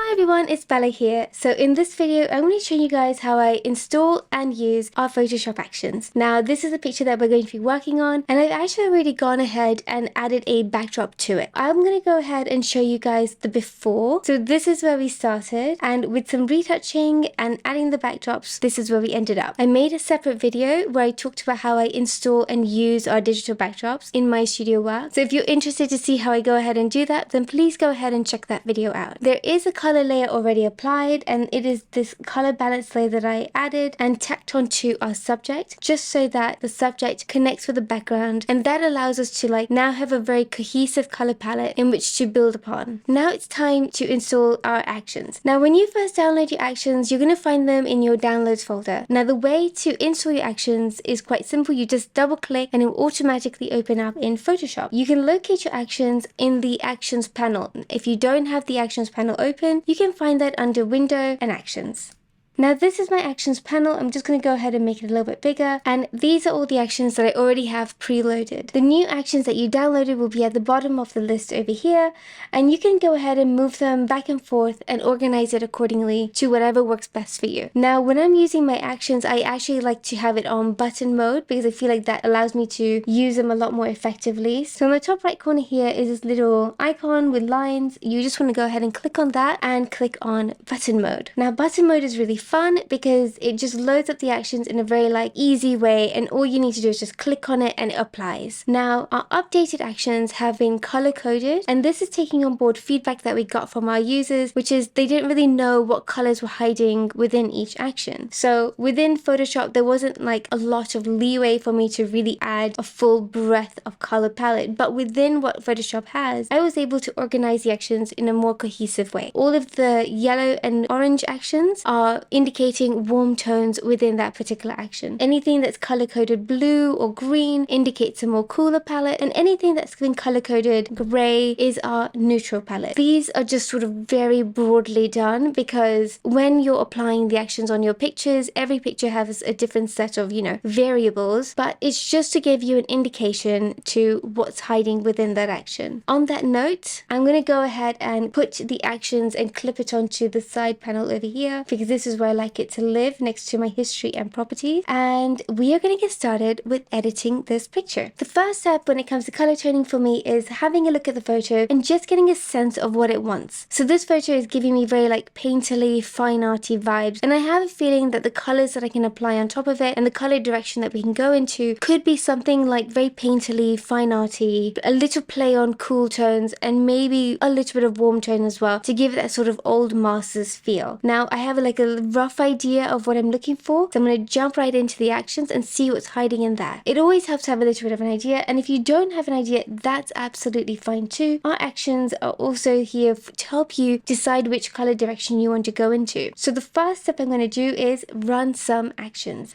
Hi everyone, it's Bella here. So in this video, I'm going to show you guys how I install and use our Photoshop actions. Now this is a picture that we're going to be working on, and I've actually already gone ahead and added a backdrop to it. I'm going to go ahead and show you guys the before. So this is where we started, and with some retouching and adding the backdrops, this is where we ended up. I made a separate video where I talked about how I install and use our digital backdrops in my studio work. So if you're interested to see how I go ahead and do that, then please go ahead and check that video out. There is a color layer already applied, and it is this color balance layer that I added and tacked onto our subject, just so that the subject connects with the background, and that allows us to now have a very cohesive color palette in which to build upon. Now it's time to install our actions. Now when you first download your actions, you're going to find them in your downloads folder. Now the way to install your actions is quite simple. You just double click and it will automatically open up in Photoshop. You can locate your actions in the actions panel. If you don't have the actions panel open, you can find that under Window and Actions. Now this is my actions panel. I'm just going to go ahead and make it a little bit bigger, and these are all the actions that I already have preloaded. The new actions that you downloaded will be at the bottom of the list over here, and you can go ahead and move them back and forth and organize it accordingly to whatever works best for you. Now when I'm using my actions, I actually like to have it on button mode because I feel like that allows me to use them a lot more effectively. So in the top right corner here is this little icon with lines. You just want to go ahead and click on that and click on button mode. Now button mode is really fun because it just loads up the actions in a very easy way, and all you need to do is just click on it and it applies. Now our updated actions have been color coded, and this is taking on board feedback that we got from our users, which is they didn't really know what colors were hiding within each action. So within Photoshop there wasn't a lot of leeway for me to really add a full breadth of color palette, but within what Photoshop has, I was able to organize the actions in a more cohesive way. All of the yellow and orange actions are indicating warm tones within that particular action. Anything that's color coded blue or green indicates a more cooler palette, and anything that's been color coded gray is our neutral palette. These are just sort of very broadly done because when you're applying the actions on your pictures, every picture has a different set of variables, but it's just to give you an indication to what's hiding within that action. On that note, I'm going to go ahead and put the actions and clip it onto the side panel over here because this is where I like it to live, next to my history and properties, and we are going to get started with editing this picture. The first step when it comes to color toning for me is having a look at the photo and just getting a sense of what it wants. So this photo is giving me very painterly, fine arty vibes, and I have a feeling that the colors that I can apply on top of it and the color direction that we can go into could be something very painterly, fine arty, a little play on cool tones, and maybe a little bit of warm tone as well to give it that sort of old masters feel. Now I have a rough idea of what I'm looking for, so I'm going to jump right into the actions and see what's hiding in that. It always helps to have a little bit of an idea, and if you don't have an idea, that's absolutely fine too. Our actions are also here to help you decide which color direction you want to go into. So the first step I'm going to do is run some actions.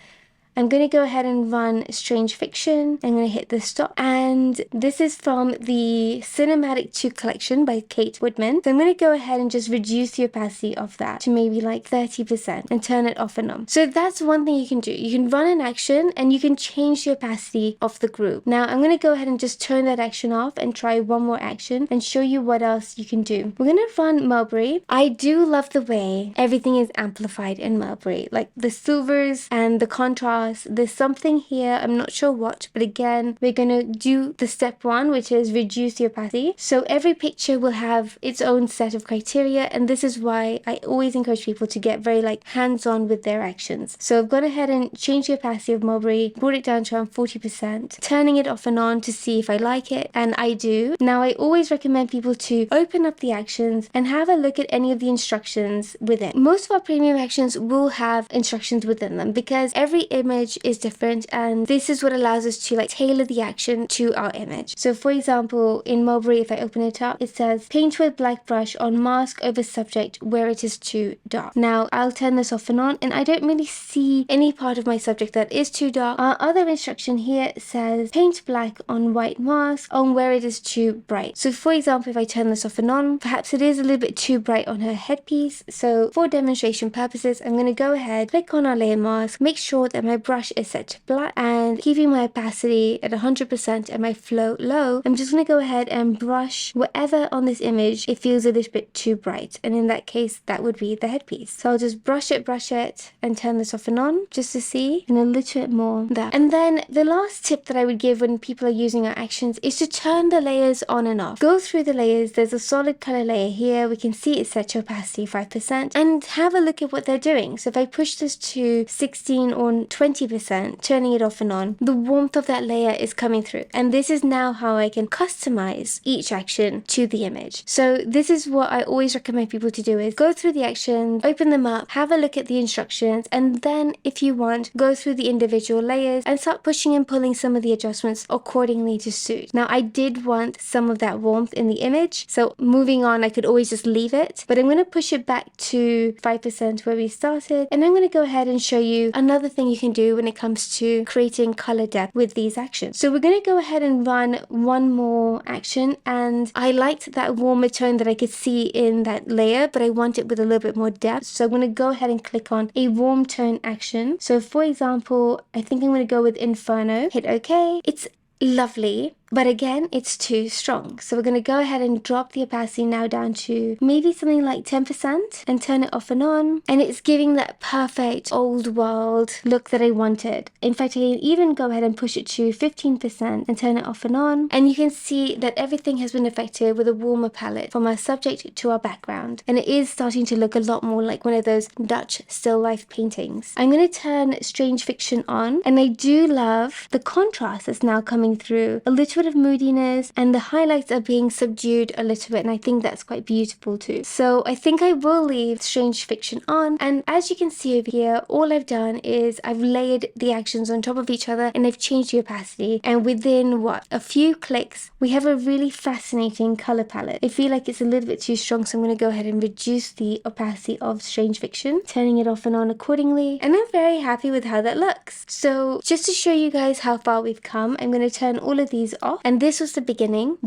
I'm going to go ahead and run Strange Fiction. I'm going to hit the stop. And this is from the Cinematic 2 collection by Woodman. So I'm going to go ahead and just reduce the opacity of that to maybe 30% and turn it off and on. So that's one thing you can do. You can run an action and you can change the opacity of the group. Now I'm going to go ahead and just turn that action off and try one more action and show you what else you can do. We're going to run Mulberry. I do love the way everything is amplified in Mulberry. The silvers and the contrast. There's something here, I'm not sure what, but again we're gonna do the step one, which is reduce the opacity. So every picture will have its own set of criteria, and this is why I always encourage people to get very hands-on with their actions. So I've gone ahead and changed the opacity of Mulberry, brought it down to around 40%, turning it off and on to see if I like it, and I do. Now I always recommend people to open up the actions and have a look at any of the instructions within. Most of our premium actions will have instructions within them because every image is different, and this is what allows us to tailor the action to our image. So for example, in Mulberry, if I open it up, it says paint with black brush on mask over subject where it is too dark. Now I'll turn this off and on, and I don't really see any part of my subject that is too dark. Our other instruction here says paint black on white mask on where it is too bright. So for example, if I turn this off and on, perhaps it is a little bit too bright on her headpiece. So for demonstration purposes, I'm going to go ahead, click on our layer mask, make sure that my brush is set to black and keeping my opacity at 100% and my flow low, I'm just going to go ahead and brush whatever on this image it feels a little bit too bright, and in that case that would be the headpiece. So I'll just brush it and turn this off and on just to see, and a little bit more there. And then the last tip that I would give when people are using our actions is to turn the layers on and off. Go through the layers. There's a solid color layer here. We can see it's set to opacity 5%, and have a look at what they're doing. So if I push this to 16 or 20%, turning it off and on, the warmth of that layer is coming through, and this is now how I can customize each action to the image. So this is what I always recommend people to do, is go through the actions, open them up, have a look at the instructions, and then if you want, go through the individual layers and start pushing and pulling some of the adjustments accordingly to suit. Now I did want some of that warmth in the image, so moving on I could always just leave it, but I'm going to push it back to 5% where we started, and I'm going to go ahead and show you another thing you can do when it comes to creating color depth with these actions. So we're going to go ahead and run one more action, and I liked that warmer tone that I could see in that layer, but I want it with a little bit more depth. So I'm going to go ahead and click on a warm tone action. So for example, I think I'm going to go with Inferno, hit OK. It's lovely, but again, it's too strong. So we're going to go ahead and drop the opacity now down to maybe something like 10% and turn it off and on. And it's giving that perfect old world look that I wanted. In fact, I can even go ahead and push it to 15% and turn it off and on. And you can see that everything has been affected with a warmer palette from our subject to our background. And it is starting to look a lot more like one of those Dutch still life paintings. I'm going to turn Strange Fiction on, and I do love the contrast that's now coming through. A little bit of moodiness, and the highlights are being subdued a little bit, and I think that's quite beautiful too. So I think I will leave Strange Fiction on, and as you can see over here, all I've done is I've layered the actions on top of each other, and I've changed the opacity, and within a few clicks we have a really fascinating color palette. I feel like it's a little bit too strong, so I'm going to go ahead and reduce the opacity of Strange Fiction, turning it off and on accordingly, and I'm very happy with how that looks. So just to show you guys how far we've come, I'm going to turn all of these off, and this was the beginning,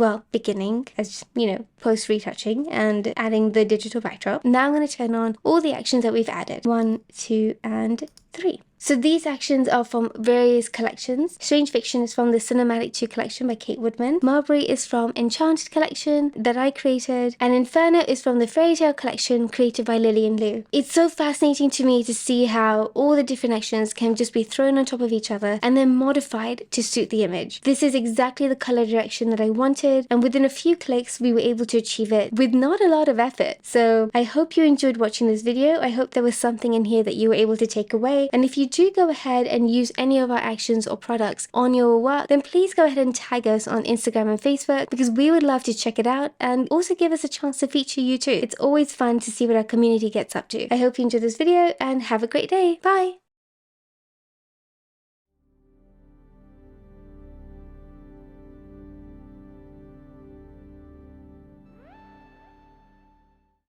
as you know, post retouching and adding the digital backdrop. Now I'm going to turn on all the actions that we've added. 1, 2, and 3. So these actions are from various collections. Strange Fiction is from the Cinematic 2 collection by Kate Woodman. Marbury is from Enchanted collection that I created. And Inferno is from the Fairytale collection created by Lillian Liu. It's so fascinating to me to see how all the different actions can just be thrown on top of each other and then modified to suit the image. This is exactly the color direction that I wanted, and within a few clicks we were able to achieve it with not a lot of effort. So I hope you enjoyed watching this video. I hope there was something in here that you were able to take away, and if you do go ahead and use any of our actions or products on your work, then please go ahead and tag us on Instagram and Facebook, because we would love to check it out and also give us a chance to feature you too. It's always fun to see what our community gets up to. I hope you enjoyed this video and have a great day. Bye!